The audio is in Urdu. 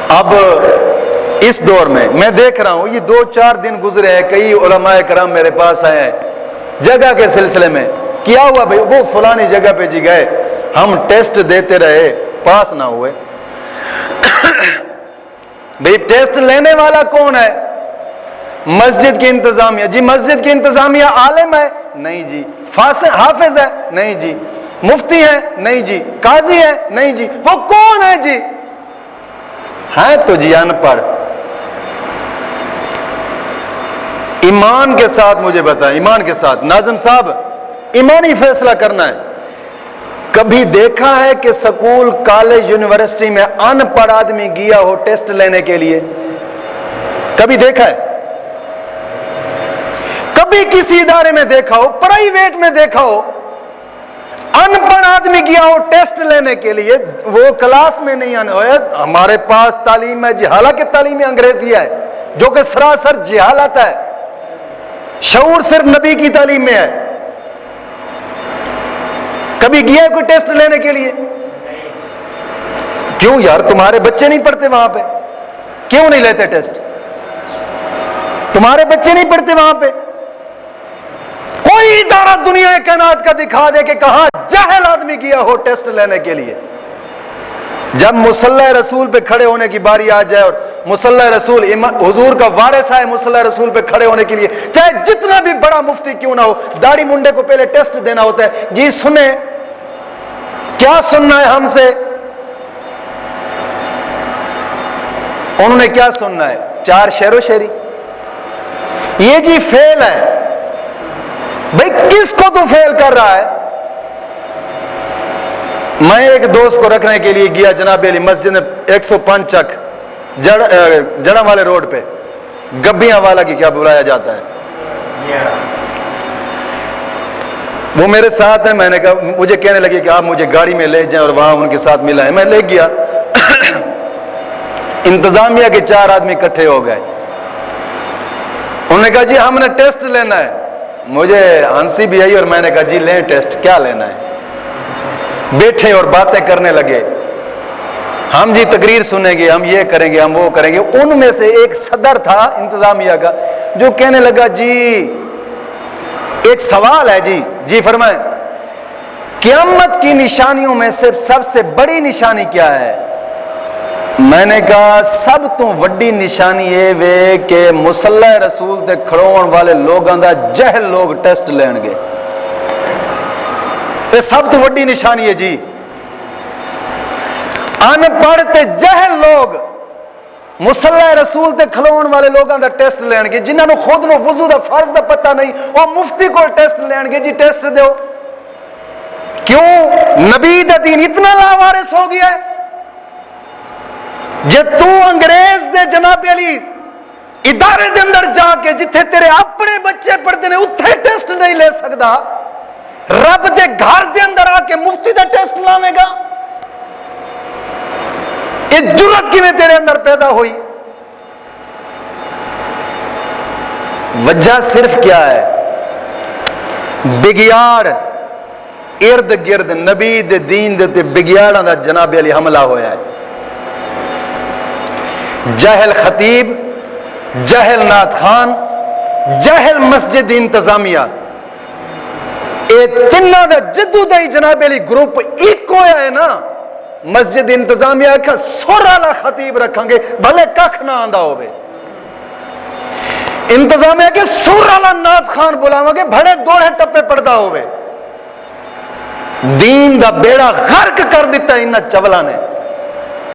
اب اس دور میں دیکھ رہا ہوں، یہ 2-4 دن گزرے ہیں، کئی علماء کرام میرے پاس آئے ہیں جگہ کے سلسلے میں، کیا ہوا بھائی؟ وہ فلانی جگہ پہ جی گئے، ہم ٹیسٹ دیتے رہے، پاس نہ ہوئے۔ بھائی ٹیسٹ لینے والا کون ہے؟ مسجد کی انتظامیہ۔ جی مسجد کی انتظامیہ عالم ہے؟ نہیں جی۔ حافظ ہے؟ نہیں جی۔ مفتی ہے؟ نہیں جی۔ قاضی ہے؟ نہیں جی۔ وہ کون ہے جی؟ ہے تو جی ان پڑھ۔ ایمان کے ساتھ مجھے بتائیں، ایمان کے ساتھ ناظم صاحب، ایمانی فیصلہ کرنا ہے۔ کبھی دیکھا ہے کہ سکول، کالج، یونیورسٹی میں ان پڑھ آدمی گیا ہو ٹیسٹ لینے کے لیے؟ کبھی دیکھا ہے؟ کبھی کسی ادارے میں دیکھا ہو، پرائیویٹ میں دیکھا ہو، ان پڑھ آدمی گیا ہو ٹیسٹ لینے کے لیے؟ وہ کلاس میں نہیں آنے ہوئے، ہمارے پاس تعلیم ہے جی، حالانکہ تعلیم انگریزی ہے جو کہ سراسر جہالت ہے، شعور صرف نبی کی تعلیم میں ہے۔ کبھی گیا ہے کوئی ٹیسٹ لینے کے لیے؟ کیوں یار؟ تمہارے بچے نہیں پڑھتے وہاں پہ؟ کیوں نہیں لیتے ٹیسٹ؟ تمہارے بچے نہیں پڑھتے وہاں پہ؟ کوئی ادارہ دنیا کائنات کا دکھا دے کہ کہاں جاہل آدمی گیا ہو ٹیسٹ لینے کے لیے؟ جب مصلی رسول پہ کھڑے ہونے کی باری آ جائے اور مصلی رسول حضور کا وارث ہے، مصلی رسول پہ کھڑے ہونے کے لیے چاہے جتنا بھی بڑا مفتی کیوں نہ ہو، داڑھی منڈے کو پہلے ٹیسٹ دینا ہوتا ہے۔ جی سنیں، کیا سننا ہے ہم سے؟ انہوں نے کیا سننا ہے؟ 4 شعر و شاعری؟ یہ جی فیل ہے۔ بھئی کس کو تو فیل کر رہا ہے؟ میں ایک دوست کو رکھنے کے لیے گیا جناب علی مسجد میں 105 چک جڑا والے روڈ پہ، گبیاں والا کی کیا بلایا جاتا ہے، وہ میرے ساتھ ہے۔ میں نے کہا، مجھے کہنے لگے کہ آپ مجھے گاڑی میں لے جائیں اور وہاں ان کے ساتھ ملا ہے۔ میں لے گیا، انتظامیہ کے 4 آدمی اکٹھے ہو گئے۔ انہوں نے کہا جی ہم نے ٹیسٹ لینا ہے۔ مجھے ہنسی بھی آئی اور میں نے کہا جی لیں ٹیسٹ، کیا لینا ہے؟ بیٹھے اور باتیں کرنے لگے، ہم جی تقریر سنیں گے، ہم یہ کریں گے، ہم وہ کریں گے۔ ان میں سے ایک صدر تھا انتظامیہ کا جو کہنے لگا جی ایک سوال ہے جی فرمائیں، قیامت کی نشانیوں میں سے سب سے بڑی نشانی کیا ہے؟ میں نے کہا سب تو وڈی نشانی یہ وے کہ مصلی رسول تے کھڑون والے لوگاں دا جہل لوگ ٹیسٹ لین گے، یہ سب تو وڈی نشانی ہے جی۔ ان پڑھ تے جہل لوگ مصلی رسول تے کھلون والے لوگاں دا ٹیسٹ لین گے، جنہاں نو خود نو وضو دا فرض دا پتہ نہیں، وہ مفتی کو ٹیسٹ لین گے جی ٹیسٹ دیو۔ کیوں؟ نبی دا دین اتنا لاوارث ہو گیا ہے۔ جے تو انگریز دے جناب علی ادارے دے اندر جا کے جتھے تیرے اپنے بچے پڑھتے نے اتھے ٹیسٹ نہیں لے سکدا، رب دے گھر دے اندر آ کے مفتی دا ٹیسٹ لاوے گا؟ یہ جرات کی میں تیرے اندر پیدا ہوئی؟ وجہ صرف کیا ہے؟ بگیاڑ ارد گرد نبی دے دین دے تے بگیاڑاں دا جناب علی حملہ ہویا ہے۔ جہل خطیب، جہل نعت خان، جہل مسجد انتظامیہ، اے تینہ دا جدو دا جناب علی گروپ ایک ہویا ہے نا۔ مسجد انتظامیہ کا سر والا خطیب رکھیں گے بھلے ککھ نہ آندا ہوئے، انتظامیہ کے سر والا نعت خان بلاواں گے بھلے دوڑے ٹپے پڑدا ہوئے۔ دین دا بیڑا غرق کر دیتا ہے انہاں چولاں نے۔